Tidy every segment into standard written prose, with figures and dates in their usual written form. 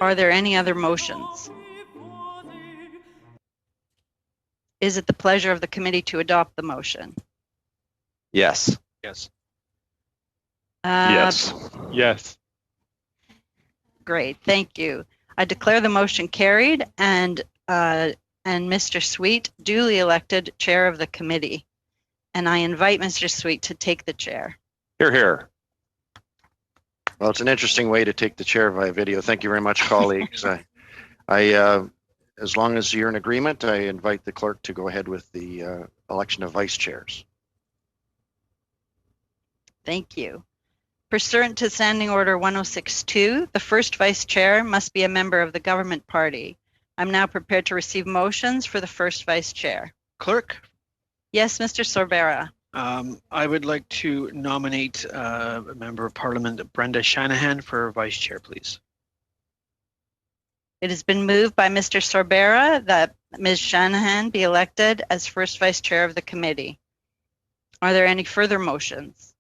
Are there any other motions? Is it the pleasure of the committee to adopt the motion? Yes. Yes. Yes. Yes. Great, thank you. I declare the motion carried and Mr. Sweet duly elected chair of the committee. And I invite Mr. Sweet to take the chair. Here, here. Well, it's an interesting way to take the chair via video. Thank you very much, colleagues. As long as you're in agreement, I invite the clerk to go ahead with the election of vice chairs. Thank you. Pursuant to Standing Order 1062, the first vice chair must be a member of the government party. I'm now prepared to receive motions for the first vice chair. Clerk, Yes, Mr. Sorbera. I would like to nominate a member of Parliament, Brenda Shanahan, for vice chair, please. It has been moved by Mr. Sorbera that Ms. Shanahan be elected as first vice chair of the committee. Are there any further motions?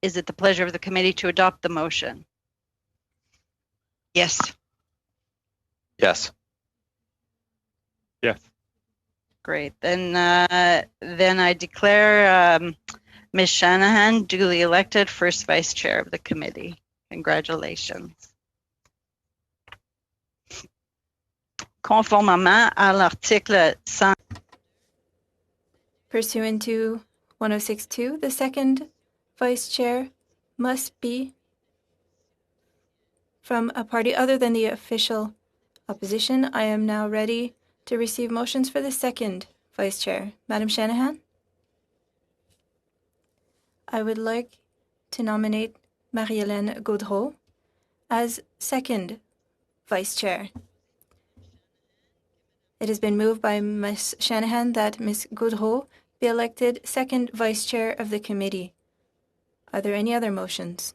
Is it the pleasure of the committee to adopt the motion? Yes. Yes. Yes. Great. Then I declare Ms. Shanahan duly elected first vice chair of the committee. Congratulations. Conformément à l'article 100. Pursuant to 1062, the second vice chair must be from a party other than the official opposition. I am now ready to receive motions for the second vice chair. Madam Shanahan? I would like to nominate Marie-Hélène Gaudreau as second vice chair. It has been moved by Ms. Shanahan that Ms. Gaudreau be elected second vice chair of the committee. Are there any other motions?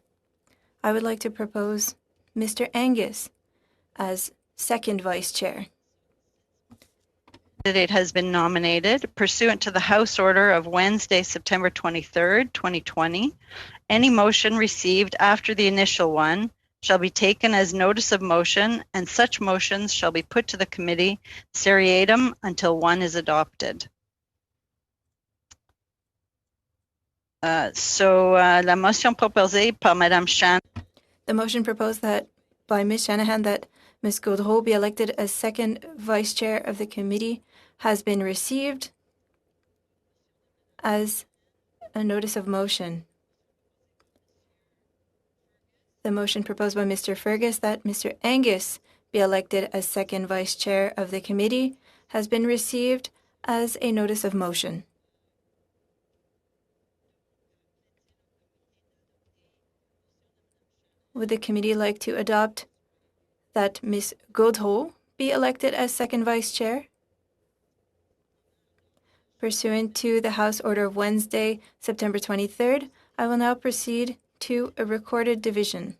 I would like to propose Mr. Angus as second vice chair. Candidate has been nominated pursuant to the House Order of Wednesday, September 23rd, 2020. Any motion received after the initial one shall be taken as notice of motion, and such motions shall be put to the committee seriatim until one is adopted. La motion proposée par Madame Shanahan. The motion proposed that by Ms. Shanahan that Ms. Gaudreau be elected as second vice chair of the committee has been received as a notice of motion. The motion proposed by Mr. Fergus that Mr. Angus be elected as second vice chair of the committee has been received as a notice of motion. Would the committee like to adopt that Ms. Gaudreau be elected as second vice chair? Pursuant to the House Order of Wednesday, September 23rd, I will now proceed to a recorded division.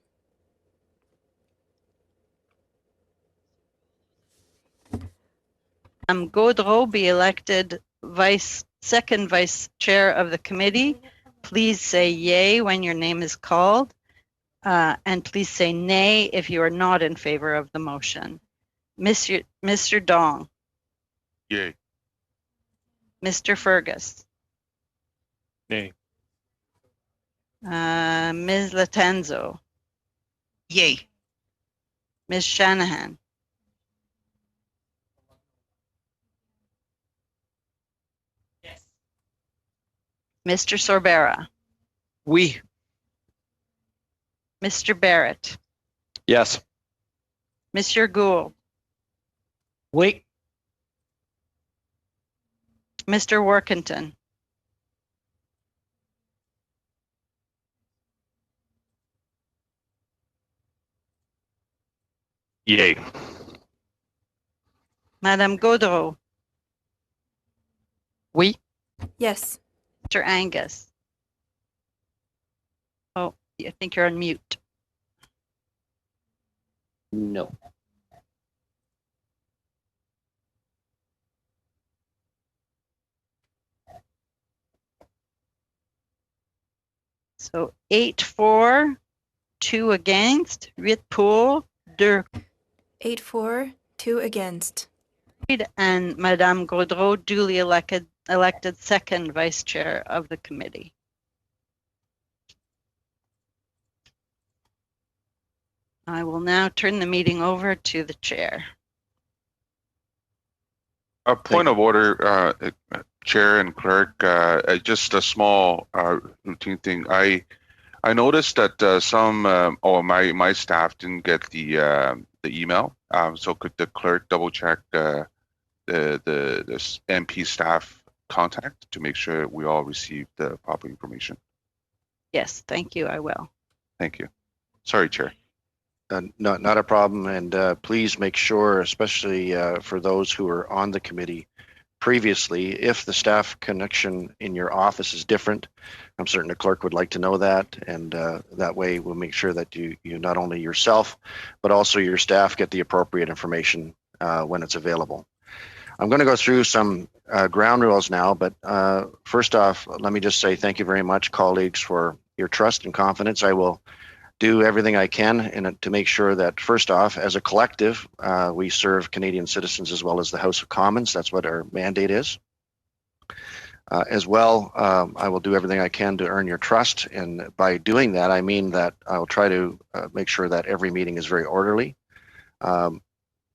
Gaudreau be elected second vice chair of the committee. Please say yay when your name is called. And please say nay if you are not in favor of the motion. Mr. Dong. Yay. Mr. Fergus. Nay. Ms. Latanzo. Yay. Ms. Shanahan. Yes. Mr. Sorbera. Oui. Mr. Barrett. Yes. Monsieur Gould. Wait. Mr. Workington. Yay. Madame Gaudreau. Oui. Yes. Mr. Angus. Oh, I think you're on mute. No. So 8 for, 2 against, 8 pour, 2 8 for, 2 against. and Madame Gaudreau duly elected second vice chair of the committee. I will now turn the meeting over to the chair. A point of order, Chair and Clerk, just a small routine thing. I noticed that some my staff didn't get the email. So could the clerk double check the MP staff contact to make sure we all receive the proper information? Yes, thank you. I will. Thank you. Sorry, Chair. Not a problem, and please make sure, especially for those who are on the committee previously, if the staff connection in your office is different, I'm certain the clerk would like to know that, and that way we'll make sure that you not only yourself, but also your staff get the appropriate information when it's available. I'm going to go through some ground rules now, but first off, let me just say thank you very much, colleagues, for your trust and confidence. I will do everything I can to make sure that, first off, as a collective, we serve Canadian citizens as well as the House of Commons. That's what our mandate is. As well, I will do everything I can to earn your trust. And by doing that, I mean that I'll try to make sure that every meeting is very orderly.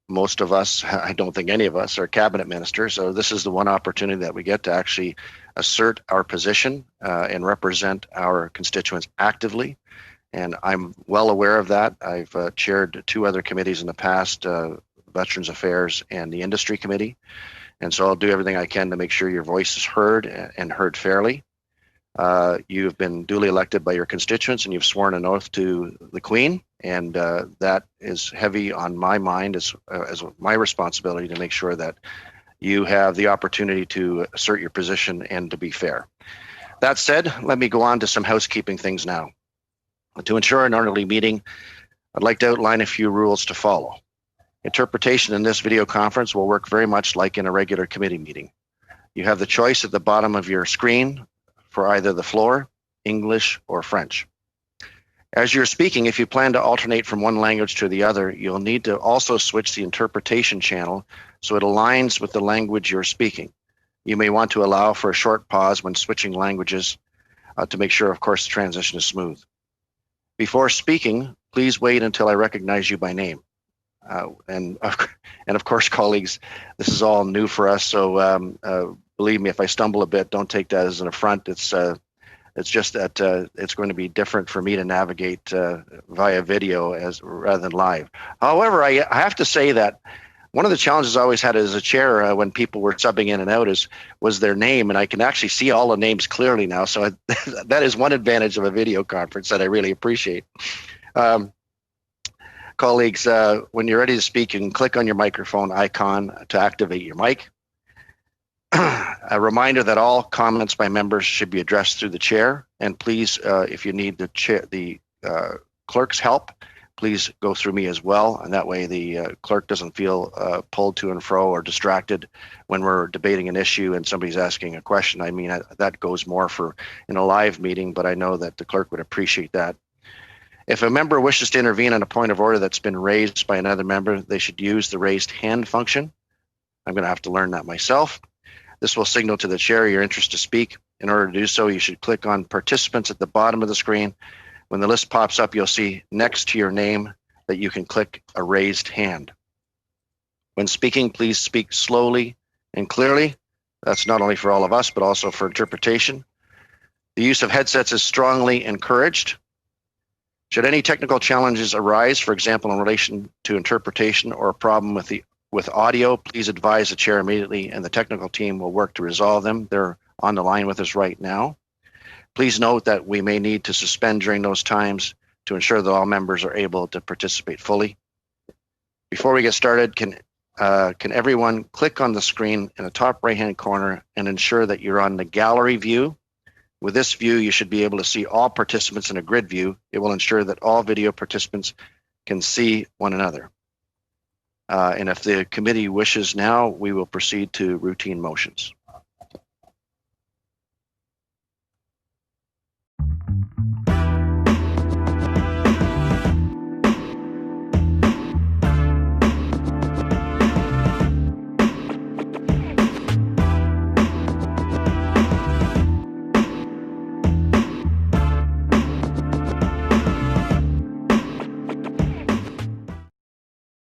Most of us, I don't think any of us, are cabinet ministers. So this is the one opportunity that we get to actually assert our position and represent our constituents actively. And I'm well aware of that. I've chaired 2 other committees in the past, Veterans Affairs and the Industry Committee. And so I'll do everything I can to make sure your voice is heard and heard fairly. You've been duly elected by your constituents and you've sworn an oath to the Queen. And that is heavy on my mind as my responsibility to make sure that you have the opportunity to assert your position and to be fair. That said, let me go on to some housekeeping things now. To ensure an orderly meeting, I'd like to outline a few rules to follow. Interpretation in this video conference will work very much like in a regular committee meeting. You have the choice at the bottom of your screen for either the floor, English, or French. As you're speaking, if you plan to alternate from one language to the other, you'll need to also switch the interpretation channel so it aligns with the language you're speaking. You may want to allow for a short pause when switching languages to make sure, of course, the transition is smooth. Before speaking, please wait until I recognize you by name. And of course, colleagues, this is all new for us, so believe me, if I stumble a bit, don't take that as an affront. It's just that it's going to be different for me to navigate via video rather than live. However, I have to say that one of the challenges I always had as a chair when people were subbing in and out was their name, and I can actually see all the names clearly now. So that is one advantage of a video conference that I really appreciate. Colleagues, when you're ready to speak, you can click on your microphone icon to activate your mic. A reminder that all comments by members should be addressed through the chair, and please, if you need the clerk's help, please go through me as well, and that way the clerk doesn't feel pulled to and fro or distracted when we're debating an issue and somebody's asking a question. I mean, that goes more for in a live meeting, but I know that the clerk would appreciate that. If a member wishes to intervene on a point of order that's been raised by another member, they should use the raised hand function. I'm going to have to learn that myself. This will signal to the chair your interest to speak. In order to do so, you should click on participants at the bottom of the screen. When the list pops up, you'll see next to your name that you can click a raised hand. When speaking, please speak slowly and clearly. That's not only for all of us, but also for interpretation. The use of headsets is strongly encouraged. Should any technical challenges arise, for example, in relation to interpretation or a problem with audio, please advise the chair immediately and the technical team will work to resolve them. They're on the line with us right now. Please note that we may need to suspend during those times to ensure that all members are able to participate fully. Before we get started, can everyone click on the screen in the top right-hand corner and ensure that you're on the gallery view? With this view, you should be able to see all participants in a grid view. It will ensure that all video participants can see one another. And if the committee wishes now, we will proceed to routine motions.